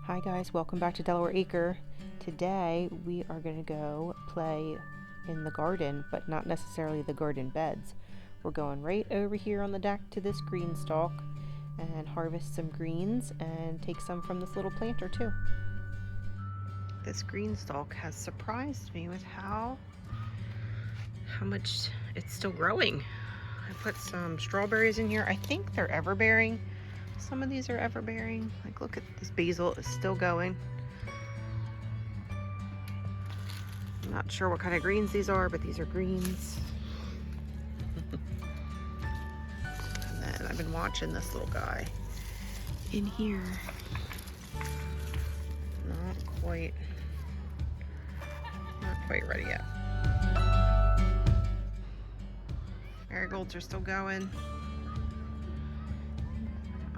Hi guys, welcome back to Delaware Acre. Today we are going to go play in the garden, but not necessarily the garden beds. We're going right over here on the deck to this green stalk and harvest some greens and take some from this little planter too. This green stalk has surprised me with how much it's still growing. I put some strawberries in here. I think they're ever-bearing. Some of these are ever-bearing. Like, look at this basil is still going. I'm not sure what kind of greens these are, but these are greens. And then I've been watching this little guy in here. Not quite ready yet. Marigolds are still going.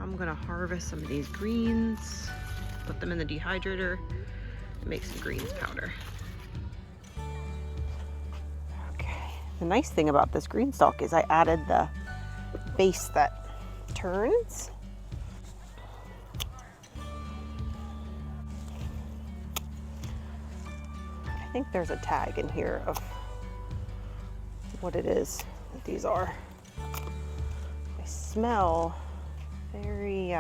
I'm gonna harvest some of these greens, put them in the dehydrator, and make some greens powder. Okay, the nice thing about this green stalk is I added the base that turns. I think there's a tag in here of what it is that these are. They smell very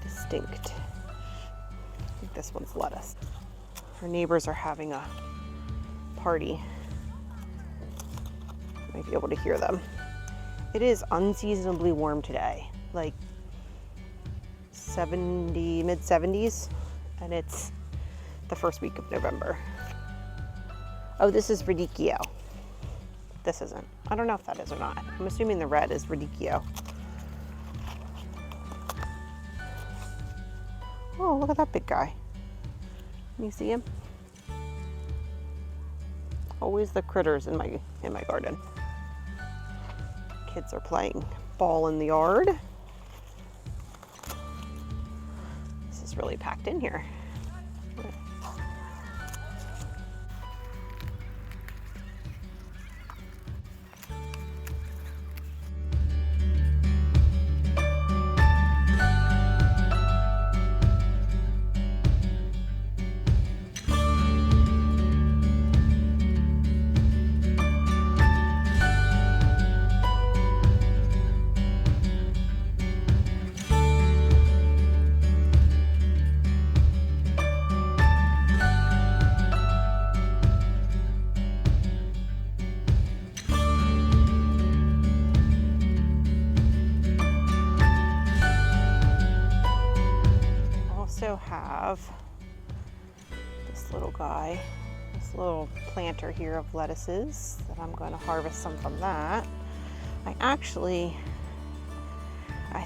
distinct. I think this one's lettuce. Our neighbors are having a party. You might be able to hear them. It is unseasonably warm today, like 70, mid-70s, and it's the first week of November. Oh, this is radicchio. This isn't. I don't know if that is or not. I'm assuming the red is radicchio. Oh, look at that big guy. Can you see him? Always the critters in my garden. Kids are playing ball in the yard. This is really packed in here. Have this little guy, this little planter here of lettuces that I'm going to harvest some from that. I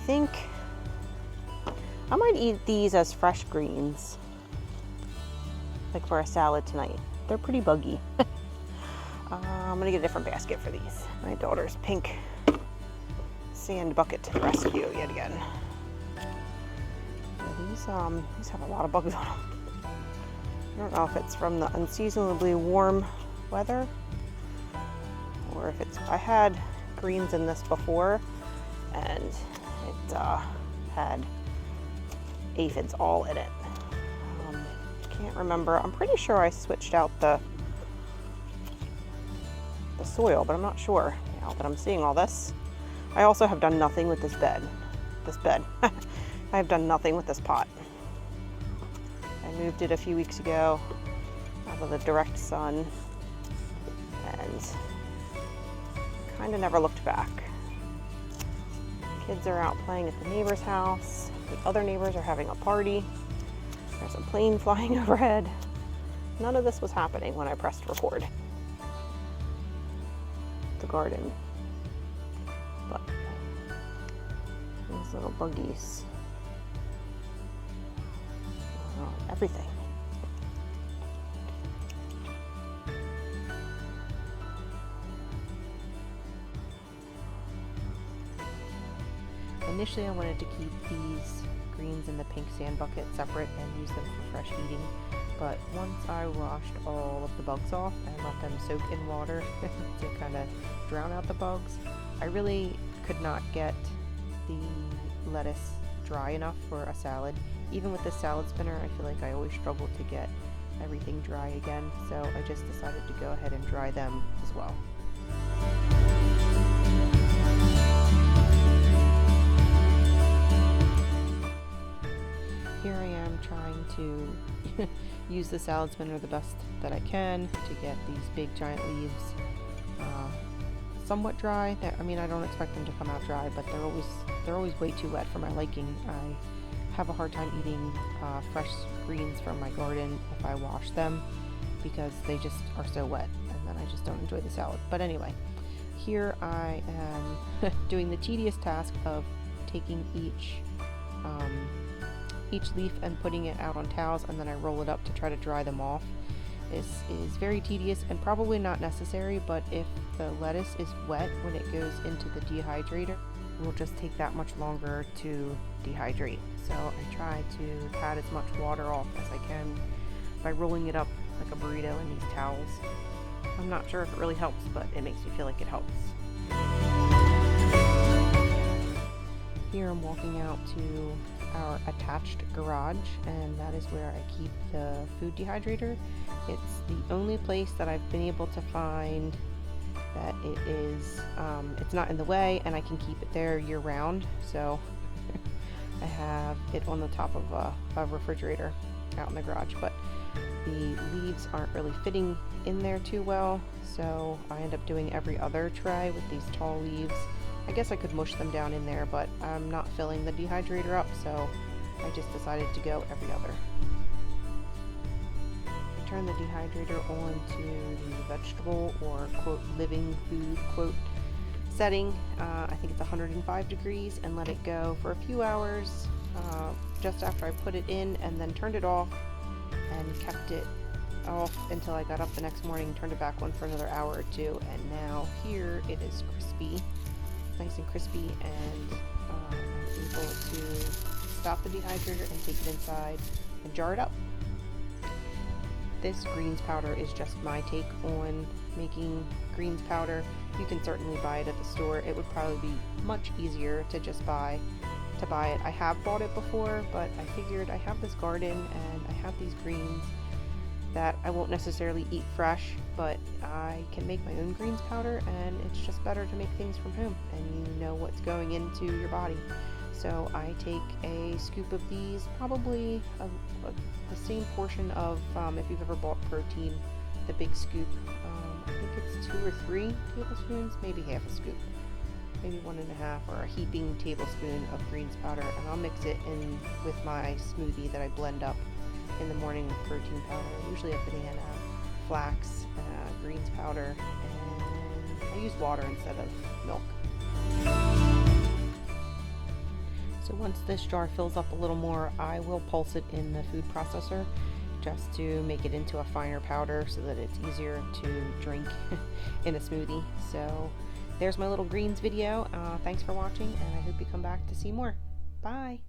think I might eat these as fresh greens, like for a salad tonight. They're pretty buggy. I'm going to get a different basket for these. My daughter's pink sand bucket to the rescue yet again. These have a lot of bugs on them. I don't know if it's from the unseasonably warm weather or if it's, I had greens in this before and it had aphids all in it. Can't remember. I'm pretty sure I switched out the soil, but I'm not sure now that I'm seeing all this. I also have done nothing with this bed. I've done nothing with this pot. I moved it a few weeks ago out of the direct sun and kind of never looked back. Kids are out playing at the neighbor's house. The other neighbors are having a party. There's a plane flying overhead. None of this was happening when I pressed record. The garden. But these little buggies. Everything. Initially, I wanted to keep these greens in the pink sand bucket separate and use them for fresh eating, but once I washed all of the bugs off and let them soak in water to kind of drown out the bugs, I really could not get the lettuce dry enough for a salad, even with the salad spinner, I feel like I always struggle to get everything dry again, so I just decided to go ahead and dry them as well. Here I am trying to use the salad spinner the best that I can to get these big giant leaves somewhat dry. I mean, I don't expect them to come out dry, but they're always way too wet for my liking. I have a hard time eating fresh greens from my garden if I wash them because they just are so wet, and then I just don't enjoy the salad. But anyway, here I am doing the tedious task of taking each leaf and putting it out on towels, and then I roll it up to try to dry them off. This is very tedious and probably not necessary, but if the lettuce is wet when it goes into the dehydrator, it will just take that much longer to dehydrate. So I try to pat as much water off as I can by rolling it up like a burrito in these towels. I'm not sure if it really helps, but it makes me feel like it helps. Here I'm walking out to our attached garage, and that is where I keep the food dehydrator. It's the only place that I've been able to find that it is, it's not in the way, and I can keep it there year round. So I have it on the top of a refrigerator out in the garage, but the leaves aren't really fitting in there too well, so I end up doing every other tray with these tall leaves. I guess I could mush them down in there, but I'm not filling the dehydrator up, so I just decided to go every other. I turn the dehydrator on to the vegetable or quote living food quote setting. I think it's 105 degrees, and let it go for a few hours just after I put it in, and then turned it off and kept it off until I got up the next morning, turned it back on for another hour or two, and now here it is crispy. Nice and crispy, and I'm able to stop the dehydrator and take it inside and jar it up. This greens powder is just my take on making greens powder. You can certainly buy it at the store. It would probably be much easier to just buy it. I have bought it before, but I figured I have this garden and I have these greens that I won't necessarily eat fresh, but I can make my own greens powder, and it's just better to make things from home and you know what's going into your body. So I take a scoop of these, probably the same portion of, if you've ever bought protein, the big scoop, I think it's 2 or 3 tablespoons, maybe half a scoop, maybe 1.5, or a heaping tablespoon of greens powder, and I'll mix it in with my smoothie that I blend up in the morning with protein powder. Usually a banana, flax, greens powder, and I use water instead of milk. So once this jar fills up a little more, I will pulse it in the food processor just to make it into a finer powder so that it's easier to drink in a smoothie. So there's my little greens video. Thanks for watching, and I hope you come back to see more. Bye!